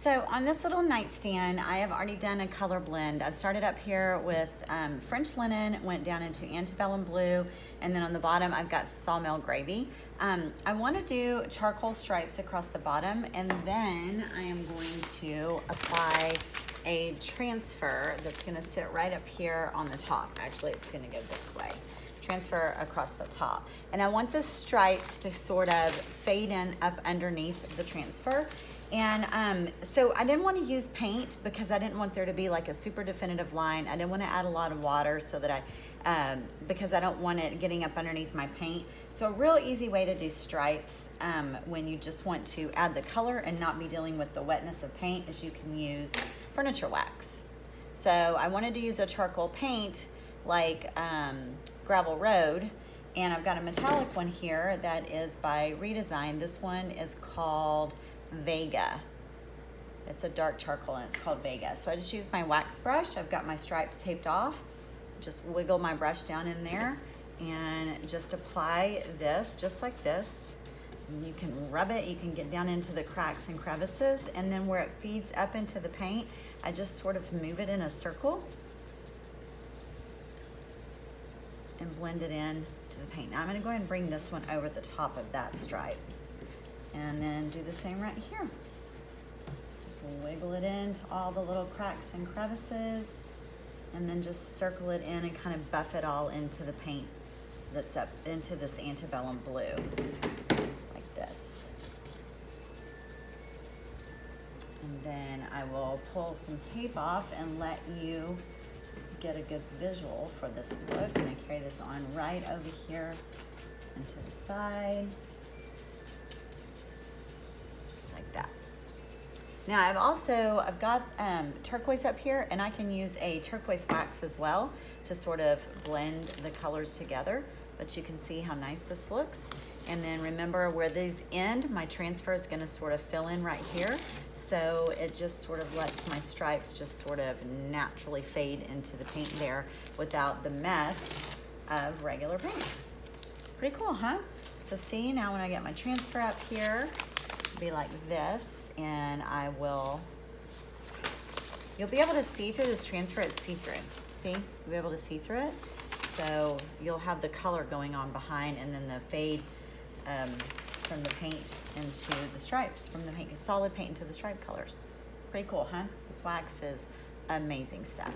So on this little nightstand, I have already done a color blend. I've started up here with French linen, went down into antebellum blue, and then on the bottom I've got sawmill gravy. I want to do charcoal stripes across the bottom, and then I am going to apply a transfer that's going to sit right up here on the top. Actually, it's going to go this way. Transfer across the top. And I want the stripes to sort of fade in up underneath the transfer. And so I didn't want to use paint because I didn't want there to be like a super definitive line. I didn't want to add a lot of water so that because I don't want it getting up underneath my paint. So a real easy way to do stripes when you just want to add the color and not be dealing with the wetness of paint is you can use furniture wax. So I wanted to use a charcoal paint like Gravel Road, and I've got a metallic one here that is by Redesign. This one is called Vega. It's a dark charcoal and it's called Vega. So I just use my wax brush. I've got my stripes taped off. Just wiggle my brush down in there and just apply this just like this. And you can rub it, you can get down into the cracks and crevices, and then where it feeds up into the paint, I just sort of move it in a circle and blend it in to the paint. Now I'm gonna go ahead and bring this one over the top of that stripe and then do the same right here. Just wiggle it into all the little cracks and crevices and then just circle it in and kind of buff it all into the paint that's up into this antebellum blue, like this. And then I will pull some tape off and let you get a good visual for this look. I'm gonna carry this on right over here and to the side, just like that. Now I've got turquoise up here, and I can use a turquoise wax as well to sort of blend the colors together, but you can see how nice this looks. And then remember where these end, my transfer is gonna sort of fill in right here. So it just sort of lets my stripes just sort of naturally fade into the paint there without the mess of regular paint. Pretty cool, huh? So see, now when I get my transfer up here, it'll be like this, and you'll be able to see through this transfer. It's see-through, see? You'll be able to see through it. So you'll have the color going on behind, and then the fade from the paint into the stripes, from the paint, solid paint into the stripe colors. Pretty cool, huh? This wax is amazing stuff.